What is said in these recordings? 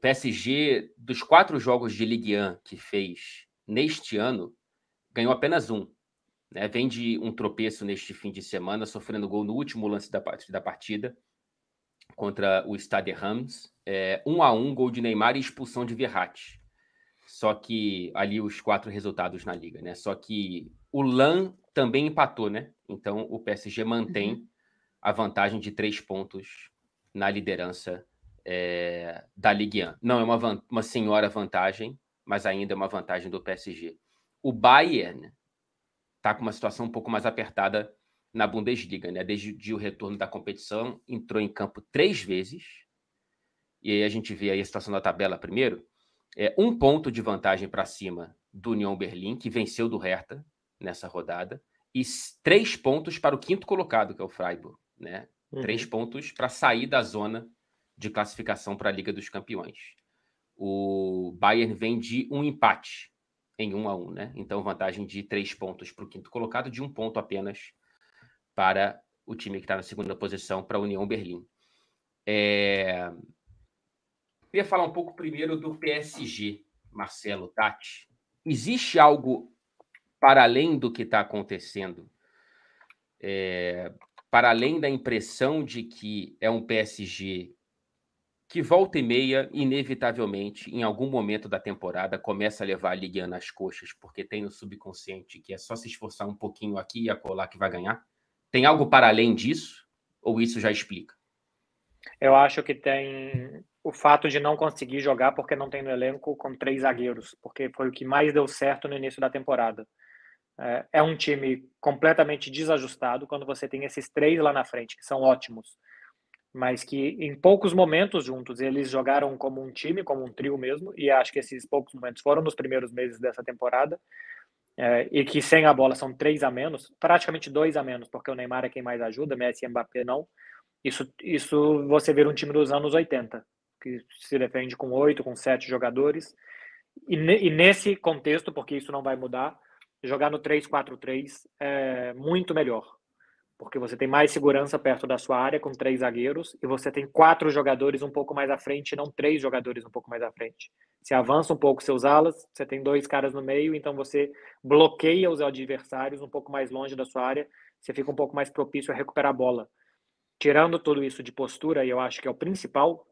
PSG, dos 4 jogos de Ligue 1 que fez neste ano, ganhou apenas um. Né? Vem de um tropeço neste fim de semana, sofrendo gol no último lance da partida contra o Stade Reims. 1-1, gol de Neymar e expulsão de Verratti. Só que ali os 4 resultados na Liga, né? Só que o LAN também empatou, né? Então o PSG mantém a vantagem de 3 pontos na liderança da Ligue 1. Não é uma senhora vantagem, mas ainda é uma vantagem do PSG. O Bayern está com uma situação um pouco mais apertada na Bundesliga, né? Desde o retorno da competição, entrou em campo 3 vezes. E aí a gente vê aí a situação da tabela primeiro. 1 ponto de vantagem para cima do Union Berlim, que venceu do Hertha nessa rodada, e 3 pontos para o 5º colocado, que é o Freiburg, né? 3 pontos para sair da zona de classificação para a Liga dos Campeões. O Bayern vem de um empate em 1-1, né? Então, vantagem de 3 pontos para o 5º colocado, de 1 ponto apenas para o time que está na 2ª posição, para a Union Berlim. Eu ia falar um pouco primeiro do PSG, Marcelo, Tati. Existe algo para além do que está acontecendo, para além da impressão de que é um PSG que volta e meia, inevitavelmente, em algum momento da temporada, começa a levar a Ligue 1 nas coxas, porque tem no subconsciente que é só se esforçar um pouquinho aqui e acolá que vai ganhar? Tem algo para além disso? Ou isso já explica? Eu acho que tem o fato de não conseguir jogar porque não tem no elenco com 3 zagueiros, porque foi o que mais deu certo no início da temporada. É um time completamente desajustado quando você tem esses 3 lá na frente, que são ótimos, mas que em poucos momentos juntos eles jogaram como um time, como um trio mesmo, e acho que esses poucos momentos foram nos primeiros meses dessa temporada, e que sem a bola são 3 a menos, praticamente 2 a menos, porque o Neymar é quem mais ajuda, Messi e Mbappé não. Isso você vê um time dos anos 80, que se defende com 8, com 7 jogadores, e nesse contexto, porque isso não vai mudar, jogar no 3-4-3 é muito melhor, porque você tem mais segurança perto da sua área com 3 zagueiros e você tem 4 jogadores um pouco mais à frente, não 3 jogadores um pouco mais à frente. Você avança um pouco seus alas, você tem 2 caras no meio, então você bloqueia os adversários um pouco mais longe da sua área, você fica um pouco mais propício a recuperar a bola. Tirando tudo isso de postura, e eu acho que é o principal,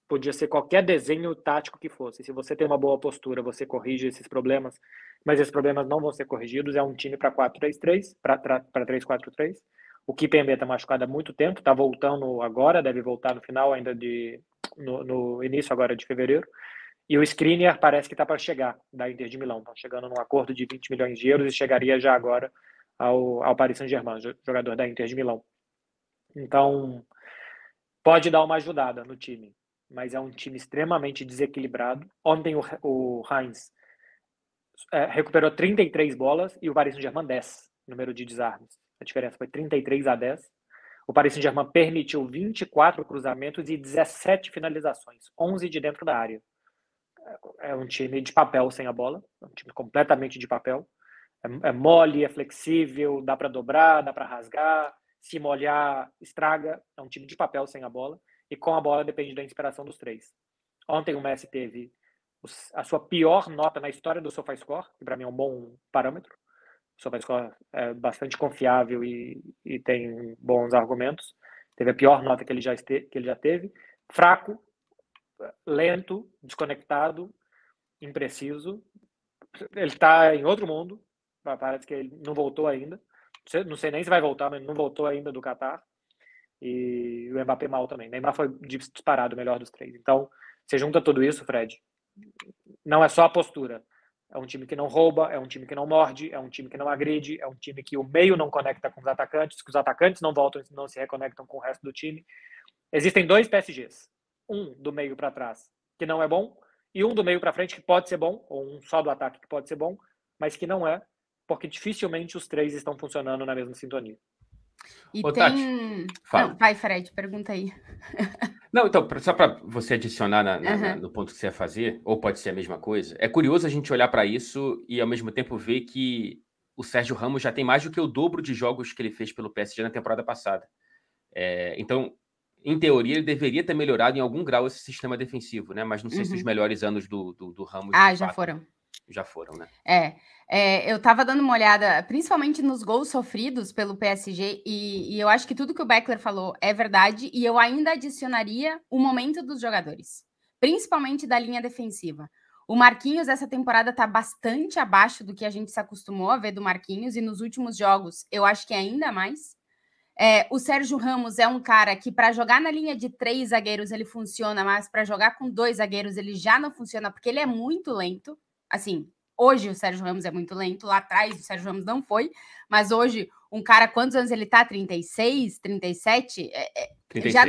podia ser qualquer desenho tático que fosse. Se você tem uma boa postura, você corrige esses problemas, mas esses problemas não vão ser corrigidos. É um time para 4-3-3, para 3-4-3. O Kimpembe está machucado há muito tempo, está voltando agora, deve voltar no final ainda no início agora de fevereiro. E o Skriniar parece que está para chegar da Inter de Milão. Estão chegando num acordo de 20 milhões de euros e chegaria já agora ao Paris Saint-Germain, jogador da Inter de Milão. Então, pode dar uma ajudada no time, mas é um time extremamente desequilibrado. Ontem o Heinz recuperou 33 bolas e o Paris Saint-Germain 10, número de desarmes. A diferença foi 33-10. O Paris Saint-Germain permitiu 24 cruzamentos e 17 finalizações, 11 de dentro da área. É um time de papel sem a bola, é um time completamente de papel. É mole, é flexível, dá para dobrar, dá para rasgar, se molhar, estraga. É um time de papel sem a bola. E com a bola depende da inspiração dos 3. Ontem o Messi teve a sua pior nota na história do SofaScore, que para mim é um bom parâmetro. O SofaScore é bastante confiável e tem bons argumentos. Teve a pior nota que ele já teve. Fraco, lento, desconectado, impreciso. Ele está em outro mundo. Parece que ele não voltou ainda. Não sei nem se vai voltar, mas não voltou ainda do Qatar. E o Mbappé mal também. Neymar foi disparado o melhor dos 3. Então, você junta tudo isso, Fred. Não é só a postura. É um time que não rouba, é um time que não morde, é um time que não agride, é um time que o meio não conecta com os atacantes, que os atacantes não voltam, não se reconectam com o resto do time. Existem 2 PSGs. Um do meio para trás, que não é bom, e um do meio para frente que pode ser bom, ou um só do ataque que pode ser bom, mas que não é, porque dificilmente os 3 estão funcionando na mesma sintonia. E Ô, tem... Tati, fala. Não, vai, Fred, pergunta aí. Não, então, só para você adicionar no ponto que você ia fazer, ou pode ser a mesma coisa, é curioso a gente olhar para isso e, ao mesmo tempo, ver que o Sérgio Ramos já tem mais do que o dobro de jogos que ele fez pelo PSG na temporada passada. Então, em teoria, ele deveria ter melhorado em algum grau esse sistema defensivo, né? Mas não sei se os melhores anos do Ramos já foram. Já foram, né? Eu tava dando uma olhada, principalmente nos gols sofridos pelo PSG, e eu acho que tudo que o Beckler falou é verdade, e eu ainda adicionaria o momento dos jogadores, principalmente da linha defensiva. O Marquinhos, essa temporada, tá bastante abaixo do que a gente se acostumou a ver do Marquinhos, e nos últimos jogos, eu acho que ainda mais. O Sérgio Ramos é um cara que, para jogar na linha de 3 zagueiros, ele funciona, mas para jogar com 2 zagueiros, ele já não funciona, porque ele é muito lento. Assim, hoje o Sérgio Ramos é muito lento, lá atrás o Sérgio Ramos não foi, mas hoje, um cara, quantos anos ele tá? 36, 37? 36. Já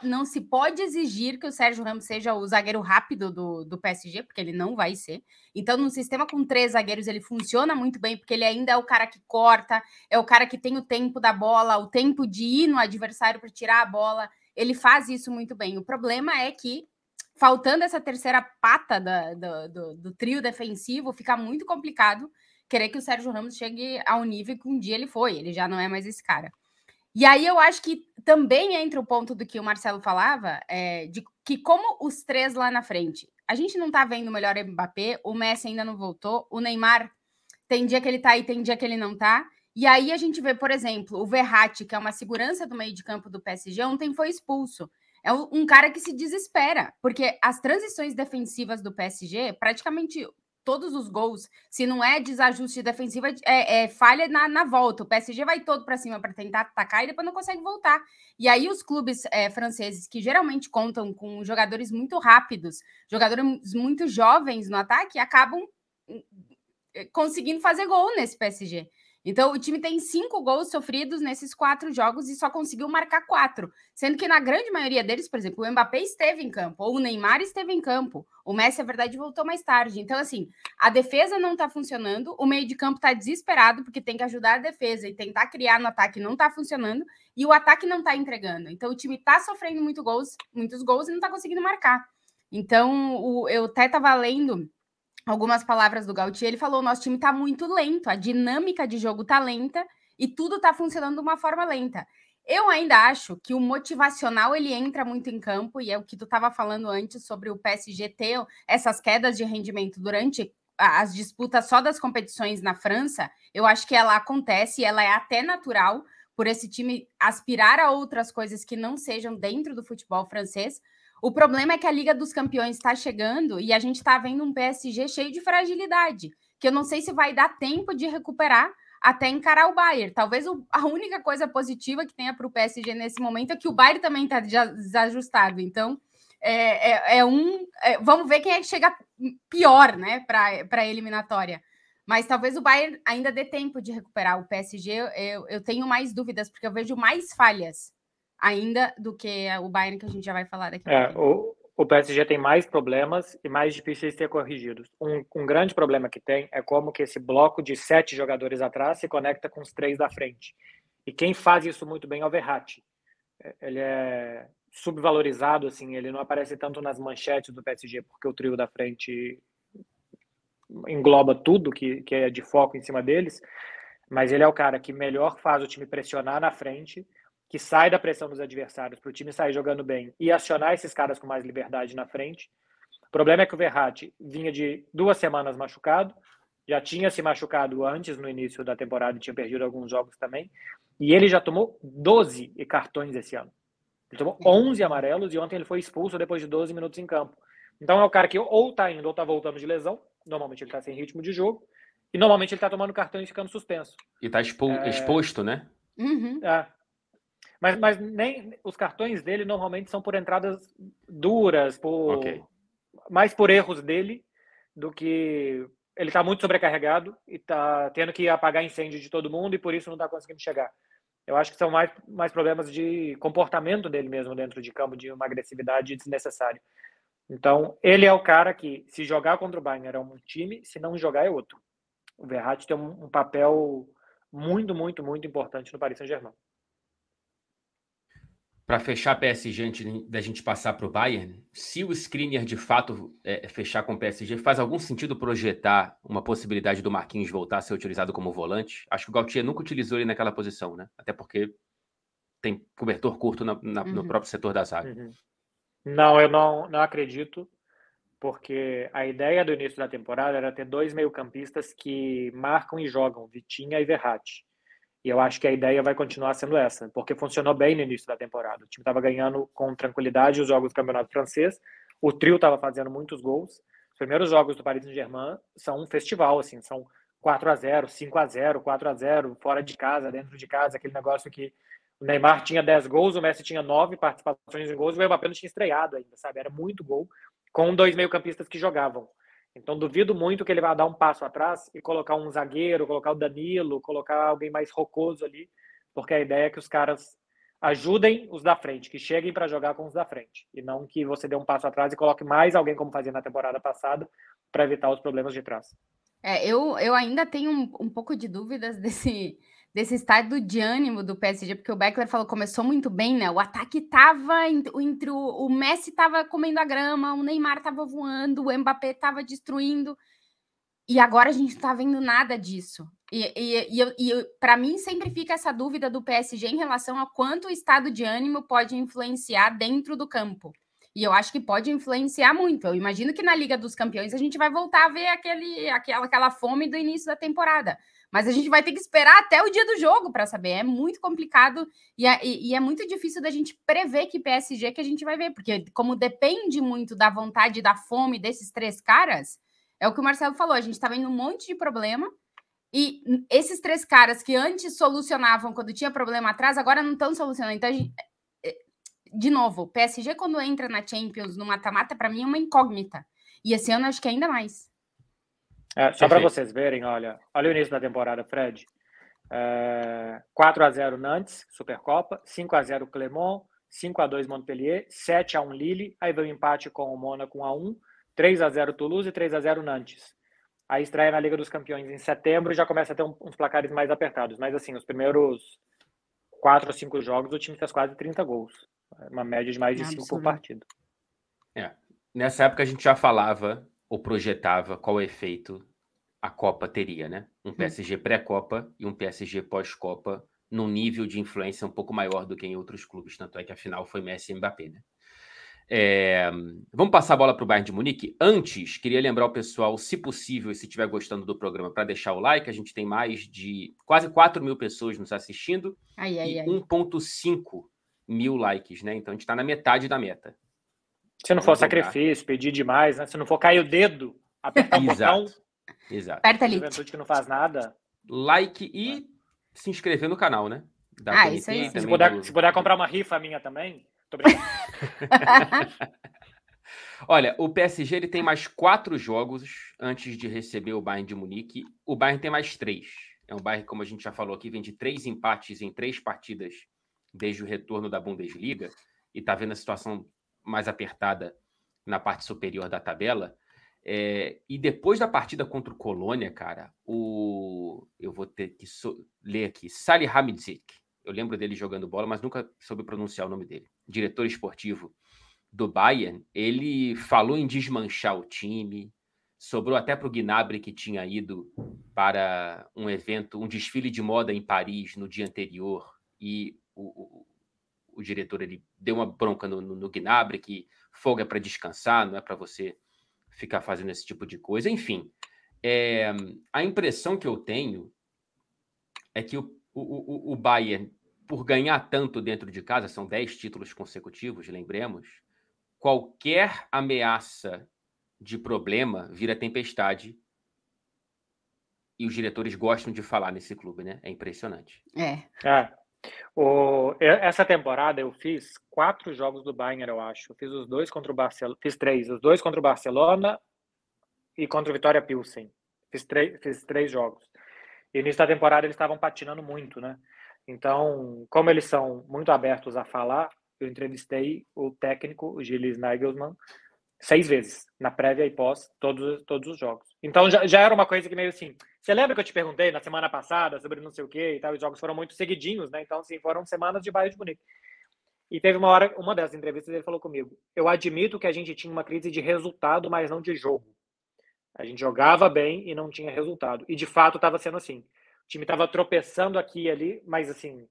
não se pode exigir que o Sérgio Ramos seja o zagueiro rápido do PSG, porque ele não vai ser. Então, num sistema com 3 zagueiros, ele funciona muito bem, porque ele ainda é o cara que corta, é o cara que tem o tempo da bola, o tempo de ir no adversário para tirar a bola. Ele faz isso muito bem. O problema é que, faltando essa terceira pata do trio defensivo, fica muito complicado querer que o Sérgio Ramos chegue ao nível que um dia ele foi. Ele já não é mais esse cara. E aí eu acho que também entra o ponto do que o Marcelo falava, de que como os 3 lá na frente, a gente não tá vendo o melhor Mbappé, o Messi ainda não voltou, o Neymar tem dia que ele tá aí, tem dia que ele não tá. E aí a gente vê, por exemplo, o Verratti, que é uma segurança do meio de campo do PSG, ontem foi expulso. É um cara que se desespera, porque as transições defensivas do PSG, praticamente todos os gols, se não é desajuste defensivo, é falha na volta. O PSG vai todo para cima para tentar atacar e depois não consegue voltar. E aí os clubes franceses, que geralmente contam com jogadores muito rápidos, jogadores muito jovens no ataque, acabam conseguindo fazer gol nesse PSG. Então, o time tem 5 gols sofridos nesses 4 jogos e só conseguiu marcar 4. Sendo que na grande maioria deles, por exemplo, o Mbappé esteve em campo, ou o Neymar esteve em campo. O Messi, na verdade, voltou mais tarde. Então, assim, a defesa não tá funcionando, o meio de campo tá desesperado, porque tem que ajudar a defesa e tentar criar no ataque não tá funcionando, e o ataque não tá entregando. Então, o time tá sofrendo muitos gols e não tá conseguindo marcar. Então, eu até tava lendo algumas palavras do Gautier, ele falou, nosso time tá muito lento, a dinâmica de jogo tá lenta e tudo tá funcionando de uma forma lenta. Eu ainda acho que o motivacional, ele entra muito em campo, e é o que tu estava falando antes sobre o PSG ter essas quedas de rendimento durante as disputas só das competições na França. Eu acho que ela acontece, ela é até natural por esse time aspirar a outras coisas que não sejam dentro do futebol francês. O problema é que a Liga dos Campeões está chegando e a gente está vendo um PSG cheio de fragilidade, que eu não sei se vai dar tempo de recuperar até encarar o Bayern. Talvez a única coisa positiva que tenha para o PSG nesse momento é que o Bayern também está desajustado. Então, vamos ver quem é que chega pior, né, para a eliminatória. Mas talvez o Bayern ainda dê tempo de recuperar. O PSG, eu tenho mais dúvidas, porque eu vejo mais falhas ainda do que o Bayern, que a gente já vai falar daqui a pouco. O PSG tem mais problemas e mais difíceis de ser corrigidos. Um grande problema que tem é como que esse bloco de 7 jogadores atrás se conecta com os 3 da frente. E quem faz isso muito bem é o Verratti. Ele é subvalorizado, assim, ele não aparece tanto nas manchetes do PSG, porque o trio da frente engloba tudo que é de foco em cima deles, mas ele é o cara que melhor faz o time pressionar na frente, que sai da pressão dos adversários para o time sair jogando bem e acionar esses caras com mais liberdade na frente. O problema é que o Verratti vinha de 2 semanas machucado, já tinha se machucado antes no início da temporada e tinha perdido alguns jogos também, e ele já tomou 12 cartões esse ano. Ele tomou 11 amarelos e ontem ele foi expulso depois de 12 minutos em campo. Então é o cara que ou tá indo ou tá voltando de lesão, normalmente ele tá sem ritmo de jogo, e normalmente ele tá tomando cartão e ficando suspenso. E tá exposto, né? Uhum. Mas nem os cartões dele normalmente são por entradas duras, mais por erros dele do que ele tá muito sobrecarregado e tá tendo que apagar incêndio de todo mundo e por isso não tá conseguindo chegar. Eu acho que são mais problemas de comportamento dele mesmo dentro de campo, de uma agressividade desnecessária. Então, ele é o cara que, se jogar contra o Bayern, é um time, se não jogar, é outro. O Verratti tem um papel muito, muito, muito importante no Paris Saint-Germain. Para fechar a PSG, antes da gente passar para o Bayern, se o Skriniar de fato fechar com o PSG, faz algum sentido projetar uma possibilidade do Marquinhos voltar a ser utilizado como volante? Acho que o Gautier nunca utilizou ele naquela posição, né? Até porque tem cobertor curto no próprio setor da zaga. Não, eu não acredito, porque a ideia do início da temporada era ter 2 meio-campistas que marcam e jogam, Vitinha e Verratti. E eu acho que a ideia vai continuar sendo essa, porque funcionou bem no início da temporada. O time estava ganhando com tranquilidade os jogos do Campeonato Francês, o trio estava fazendo muitos gols. Os primeiros jogos do Paris Saint-Germain são um festival, assim, são 4-0, 5-0, 4-0, fora de casa, dentro de casa, aquele negócio que o Neymar tinha 10 gols, o Messi tinha 9 participações em gols, e o Mbappé não tinha estreado ainda, sabe? Era muito gol, com 2 meio-campistas que jogavam. Então, duvido muito que ele vá dar um passo atrás e colocar um zagueiro, colocar o Danilo, colocar alguém mais rocoso ali, porque a ideia é que os caras ajudem os da frente, que cheguem para jogar com os da frente, e não que você dê um passo atrás e coloque mais alguém, como fazia na temporada passada, para evitar os problemas de trás. Eu ainda tenho um pouco de dúvidas desse estado de ânimo do PSG, porque o Beckler falou, começou muito bem, né? O ataque tava entre o Messi tava comendo a grama, o Neymar tava voando, o Mbappé tava destruindo, e agora a gente não tá vendo nada disso. E para mim sempre fica essa dúvida do PSG em relação a quanto o estado de ânimo pode influenciar dentro do campo. E eu acho que pode influenciar muito. Eu imagino que na Liga dos Campeões a gente vai voltar a ver aquela fome do início da temporada. Mas a gente vai ter que esperar até o dia do jogo para saber. É muito complicado e é muito difícil da gente prever que PSG que a gente vai ver. Porque como depende muito da vontade e da fome desses 3 caras, é o que o Marcelo falou. A gente está vendo um monte de problema. E esses 3 caras que antes solucionavam quando tinha problema atrás, agora não estão solucionando. Então, de novo, o PSG quando entra na Champions, no mata-mata, para mim é uma incógnita. E esse ano acho que ainda mais. Só para vocês verem, olha o início da temporada, Fred. 4-0 Nantes, Supercopa, 5-0 Clermont, 5-2 Montpellier, 7-1 Lille, aí veio o empate com o Mônaco 1-1, 3-0 Toulouse e 3-0 Nantes. Aí estreia na Liga dos Campeões em setembro e já começa a ter uns placares mais apertados. Mas assim, os primeiros 4 ou 5 jogos o time fez quase 30 gols. Uma média de mais de 5 por partido. Nessa época a gente já falava ou projetava qual efeito a Copa teria, né? Um PSG pré-Copa e um PSG pós-Copa num nível de influência um pouco maior do que em outros clubes. Tanto é que a final foi Messi e Mbappé, né? Vamos passar a bola para o Bayern de Munique. Antes, queria lembrar o pessoal, se possível, se estiver gostando do programa, para deixar o like. A gente tem mais de quase 4 mil pessoas nos assistindo e 1,5 mil likes, né? Então a gente está na metade da meta. Se não for sacrifício, pedir demais, né? Se não for cair o dedo, apertar o botão. Exato. Aperta ali. Juventude que não faz nada. Like e se inscrever no canal, né? Isso aí. Se puder comprar uma rifa minha também. Muito obrigado. Olha, o PSG ele tem mais 4 jogos antes de receber o Bayern de Munique. O Bayern tem mais 3. É um Bayern, como a gente já falou aqui, vem de 3 empates em 3 partidas desde o retorno da Bundesliga e está vendo a situação mais apertada na parte superior da tabela. E depois da partida contra o Colônia, cara, eu vou ter que ler aqui, Salihamidzic. Eu lembro dele jogando bola, mas nunca soube pronunciar o nome dele. Diretor esportivo do Bayern, ele falou em desmanchar o time, sobrou até para o Gnabry, que tinha ido para um evento, um desfile de moda em Paris no dia anterior, e o diretor ele deu uma bronca no Gnabry, que folga para descansar, não é para você ficar fazendo esse tipo de coisa. Enfim, a impressão que eu tenho é que o Bayern, por ganhar tanto dentro de casa, são 10 títulos consecutivos, lembremos, qualquer ameaça de problema vira tempestade. E os diretores gostam de falar nesse clube, né? É impressionante. Essa temporada eu fiz 4 jogos do Bayern, eu acho. Eu fiz os 2 contra o Barcelona. Fiz 3. Os 2 contra o Barcelona e contra o Vitória Pilsen. Fiz 3 jogos. E no início da temporada eles estavam patinando muito, né? Então, como eles são muito abertos a falar, eu entrevistei o técnico, o Gilles Nagelsmann, 6 vezes, na prévia e pós, todos os jogos. Então, já era uma coisa que meio assim... Você lembra que eu te perguntei na semana passada sobre não sei o quê e tal? Os jogos foram muito seguidinhos, né? Então, assim, foram semanas de Bayern de Munique. E teve uma dessas entrevistas, ele falou comigo, eu admito que a gente tinha uma crise de resultado, mas não de jogo. A gente jogava bem e não tinha resultado. E, de fato, estava sendo assim. O time estava tropeçando aqui e ali, mas, assim,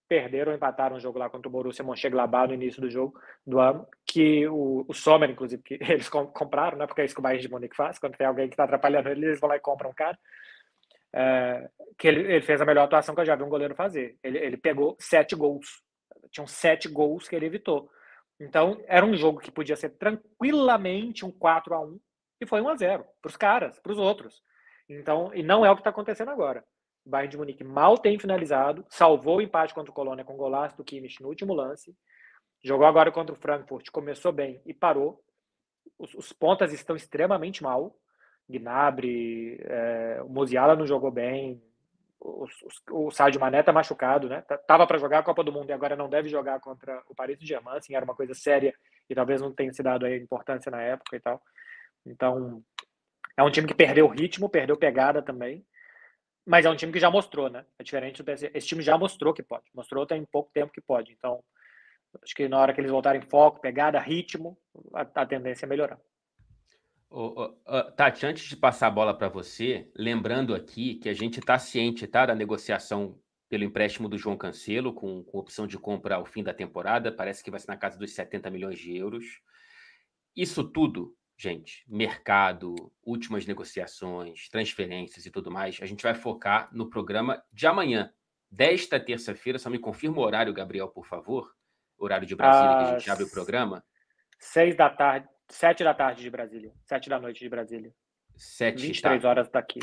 perderam ou empataram um jogo lá contra o Borussia Mönchengladbach no início do jogo, do ano, que o Sommer, inclusive, que eles compraram, né? Porque é isso que o Bayern de Munique faz, quando tem alguém que está atrapalhando eles vão lá e compram um cara. Que ele fez a melhor atuação que eu já vi um goleiro fazer. Ele pegou 7 gols. Tinham 7 gols que ele evitou. Então, era um jogo que podia ser tranquilamente um 4-1 e foi 1-0 para os caras, para os outros. Então, e não é o que está acontecendo agora. O Bayern de Munique mal tem finalizado, salvou o empate contra o Colônia com o golaço do Kimmich no último lance, jogou agora contra o Frankfurt, começou bem e parou. Os pontas estão extremamente mal. Gnabry, o Musiala não jogou bem, o Sadio Mané tá machucado, né? Tava para jogar a Copa do Mundo e agora não deve jogar contra o Paris Saint-Germain, assim, era uma coisa séria e talvez não tenha se dado aí importância na época e tal. Então, é um time que perdeu o ritmo, perdeu pegada também, mas é um time que já mostrou, né? É diferente do PSG. Esse time já mostrou que pode, mostrou tem pouco tempo que pode. Então, acho que na hora que eles voltarem foco, pegada, ritmo, a tendência é melhorar. Tati, antes de passar a bola para você, lembrando aqui que a gente está ciente, tá, da negociação pelo empréstimo do João Cancelo, com opção de compra ao fim da temporada, parece que vai ser na casa dos 70 milhões de euros. Isso tudo, gente, mercado, últimas negociações, transferências e tudo mais, a gente vai focar no programa de amanhã, desta terça-feira. Só me confirma o horário, Gabriel, por favor. Horário de Brasília, que a gente abre o programa. 6 da tarde. 7 da tarde de Brasília. 7 da noite de Brasília. 23 horas daqui.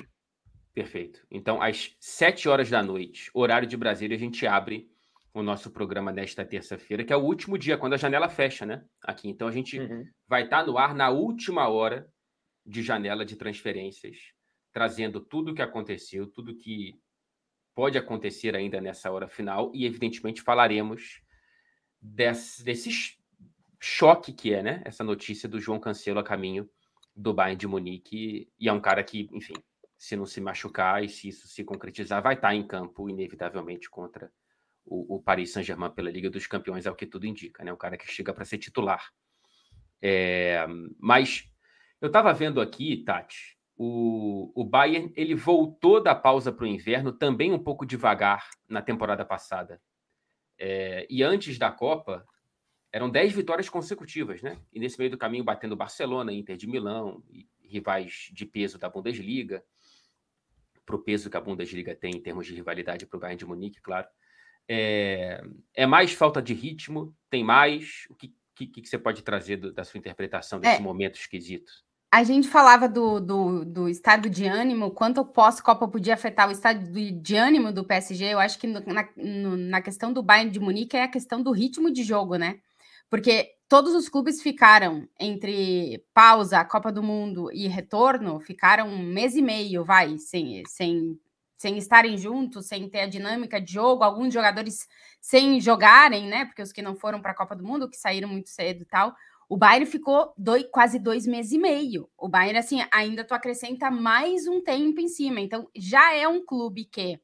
Perfeito. Então, às 7 horas da noite, horário de Brasília, a gente abre o nosso programa nesta terça-feira, que é o último dia, quando a janela fecha, né? Aqui. Então, a gente vai estar no ar na última hora de janela de transferências, trazendo tudo o que aconteceu, tudo que pode acontecer ainda nessa hora final e, evidentemente, falaremos desse choque que é, né? Essa notícia do João Cancelo a caminho do Bayern de Munique. E é um cara que, enfim, se não se machucar e se isso se concretizar, vai estar em campo, inevitavelmente, contra o Paris Saint-Germain pela Liga dos Campeões, é o que tudo indica, né? Um cara que chega para ser titular. Mas eu estava vendo aqui, Tati, o Bayern, ele voltou da pausa para o inverno também um pouco devagar na temporada passada. E antes da Copa, eram 10 vitórias consecutivas, né? E nesse meio do caminho batendo Barcelona, Inter de Milão, e rivais de peso da Bundesliga, para o peso que a Bundesliga tem em termos de rivalidade para o Bayern de Munique, claro. É mais falta de ritmo? Tem mais? O que você pode trazer da sua interpretação desse momento esquisito? A gente falava do estado de ânimo, quanto o pós-Copa podia afetar o estado de ânimo do PSG. Eu acho que na questão do Bayern de Munique é a questão do ritmo de jogo, né? Porque todos os clubes ficaram entre pausa, Copa do Mundo e retorno, ficaram 1 mês e meio, sem estarem juntos, sem ter a dinâmica de jogo, alguns jogadores sem jogarem, né? Porque os que não foram para a Copa do Mundo, que saíram muito cedo e tal. O Bayern ficou quase 2 meses e meio. O Bayern, assim, ainda tu acrescenta mais um tempo em cima. Então, já é um clube que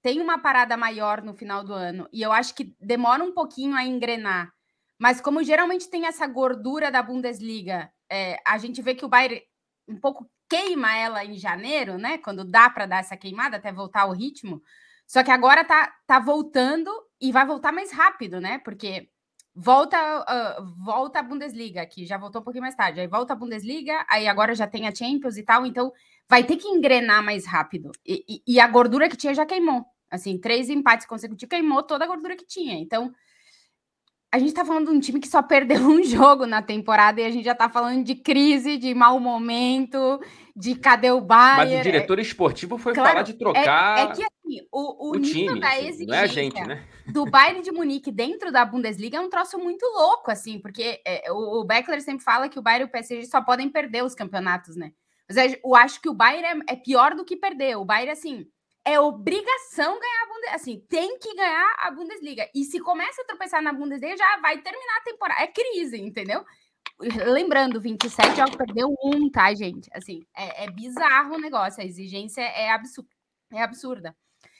tem uma parada maior no final do ano, e eu acho que demora um pouquinho a engrenar. Mas como geralmente tem essa gordura da Bundesliga, a gente vê que o Bayern um pouco queima ela em janeiro, né? Quando dá para dar essa queimada, até voltar ao ritmo. Só que agora tá voltando e vai voltar mais rápido, né? Porque volta a Bundesliga, que já voltou um pouquinho mais tarde. Aí volta a Bundesliga, aí agora já tem a Champions e tal. Então vai ter que engrenar mais rápido. E a gordura que tinha já queimou. Assim, 3 empates consecutivos, queimou toda a gordura que tinha. Então, a gente tá falando de um time que só perdeu um jogo na temporada e a gente já tá falando de crise, de mau momento, de cadê o Bayern. Mas o diretor esportivo foi falar de trocar que assim, o nível time, da assim, exigência não é a gente, né? do Bayern de Munique dentro da Bundesliga é um troço muito louco, assim, porque o Beckler sempre fala que o Bayern e o PSG só podem perder os campeonatos, né? Mas eu acho que o Bayern é pior do que perder. O Bayern, assim, é obrigação ganhar a Bundesliga. Assim, tem que ganhar a Bundesliga. E se começa a tropeçar na Bundesliga, já vai terminar a temporada. É crise, entendeu? Lembrando, 27 jogos, perdeu 1, tá, gente? Assim, é bizarro o negócio. A exigência é absurda.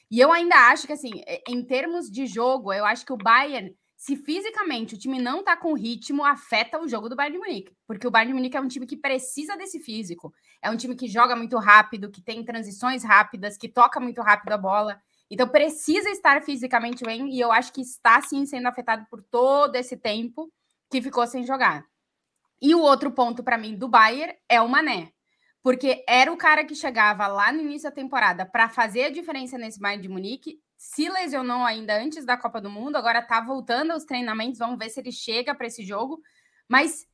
E eu ainda acho que, assim, em termos de jogo, eu acho que o Bayern, se fisicamente o time não tá com ritmo, afeta o jogo do Bayern de Munique. Porque o Bayern de Munique é um time que precisa desse físico. É um time que joga muito rápido, que tem transições rápidas, que toca muito rápido a bola. Então precisa estar fisicamente bem, e eu acho que está sim sendo afetado por todo esse tempo que ficou sem jogar. E o outro ponto para mim do Bayern é o Mané, porque era o cara que chegava lá no início da temporada para fazer a diferença nesse Bayern de Munique, se lesionou ainda antes da Copa do Mundo, agora tá voltando aos treinamentos, vamos ver se ele chega para esse jogo, mas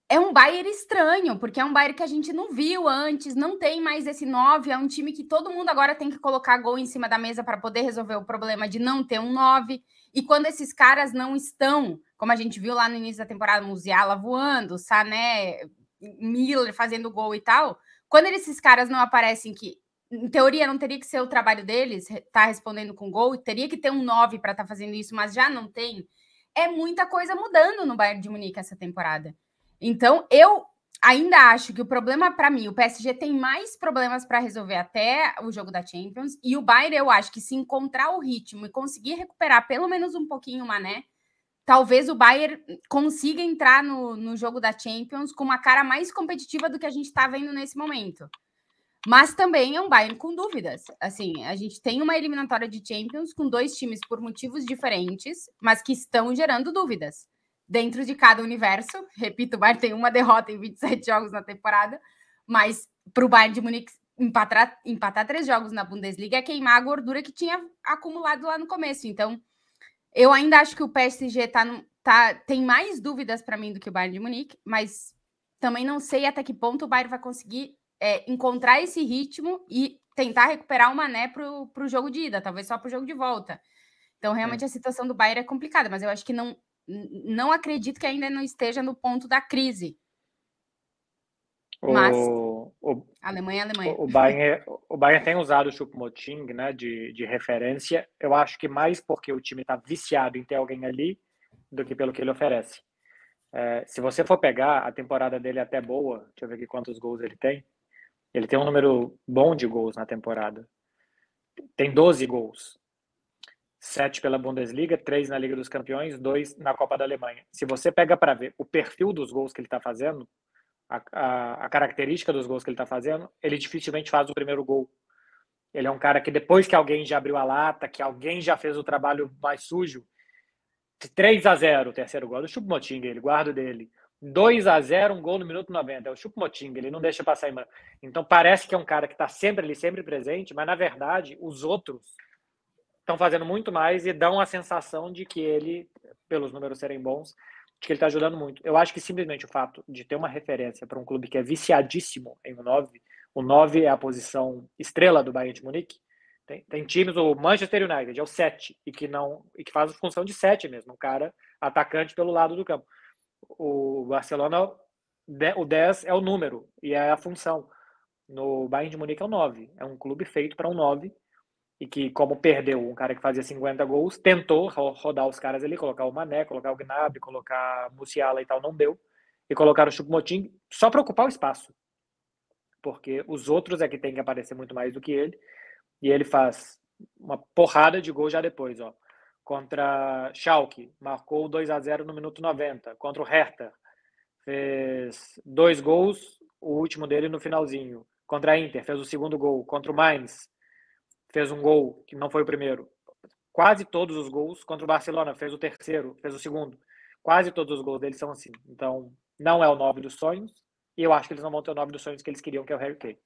é um Bayern estranho, porque é um Bayern que a gente não viu antes, não tem mais esse 9, é um time que todo mundo agora tem que colocar gol em cima da mesa para poder resolver o problema de não ter um 9, e quando esses caras não estão, como a gente viu lá no início da temporada, Musiala voando, Sané, Miller fazendo gol e tal, quando esses caras não aparecem, que em teoria não teria que ser o trabalho deles, tá respondendo com gol, teria que ter um 9 para estar fazendo isso, mas já não tem, é muita coisa mudando no Bayern de Munique essa temporada. Então, eu ainda acho que o problema, para mim, o PSG tem mais problemas para resolver até o jogo da Champions, e o Bayern, eu acho que se encontrar o ritmo e conseguir recuperar pelo menos um pouquinho o Mané, talvez o Bayern consiga entrar no jogo da Champions com uma cara mais competitiva do que a gente está vendo nesse momento. Mas também é um Bayern com dúvidas. Assim, a gente tem uma eliminatória de Champions com 2 times por motivos diferentes, mas que estão gerando dúvidas. Dentro de cada universo, repito, o Bayern tem uma derrota em 27 jogos na temporada, mas para o Bayern de Munique empatar 3 jogos na Bundesliga é queimar a gordura que tinha acumulado lá no começo. Então, eu ainda acho que o PSG tem mais dúvidas para mim do que o Bayern de Munique, mas também não sei até que ponto o Bayern vai conseguir encontrar esse ritmo e tentar recuperar o Mané para o jogo de ida, talvez só para o jogo de volta. Então, realmente, a situação do Bayern é complicada, mas eu acho que não acredito que ainda não esteja no ponto da crise. Mas Alemanha. O Bayern tem usado o Choupo-Moting, né, de referência. Eu acho que mais porque o time está viciado em ter alguém ali do que pelo que ele oferece. Se você for pegar, a temporada dele é até boa. Deixa eu ver aqui quantos gols ele tem. Ele tem um número bom de gols na temporada. Tem 12 gols. 7 pela Bundesliga, 3 na Liga dos Campeões, 2 na Copa da Alemanha. Se você pega para ver o perfil dos gols que ele está fazendo, a característica dos gols que ele está fazendo, ele dificilmente faz o primeiro gol. Ele é um cara que depois que alguém já abriu a lata, que alguém já fez o trabalho mais sujo, 3-0 o terceiro gol do Choupo-Moting, ele guarda dele. 2-0, um gol no minuto 90. É o Choupo-Moting, ele não deixa passar em mão. Então parece que é um cara que está sempre ali, sempre presente, mas na verdade os outros estão fazendo muito mais e dão a sensação de que ele, pelos números serem bons, de que ele está ajudando muito. Eu acho que simplesmente o fato de ter uma referência para um clube que é viciadíssimo em um 9, o 9 é a posição estrela do Bayern de Munique. Tem times, o Manchester United é o 7 e que faz função de 7 mesmo, um cara atacante pelo lado do campo. O Barcelona, o 10 é o número e é a função. No Bayern de Munique é o 9. É um clube feito para um 9 e que, como perdeu um cara que fazia 50 gols, tentou rodar os caras ali, colocar o Mané, colocar o Gnabry, colocar Musiala e tal, não deu. E colocar o Choupo-Moting só para ocupar o espaço. Porque os outros é que tem que aparecer muito mais do que ele. E ele faz uma porrada de gol já depois, ó. Contra Schalke, marcou 2-0 no minuto 90. Contra o Hertha, fez 2 gols, o último dele no finalzinho. Contra a Inter, fez o segundo gol. Contra o Mainz, fez um gol, que não foi o primeiro. Quase todos os gols. Contra o Barcelona, fez o terceiro, fez o segundo. Quase todos os gols dele são assim. Então, não é o 9 dos sonhos. E eu acho que eles não vão ter o 9 dos sonhos que eles queriam, que é o Harry Kane.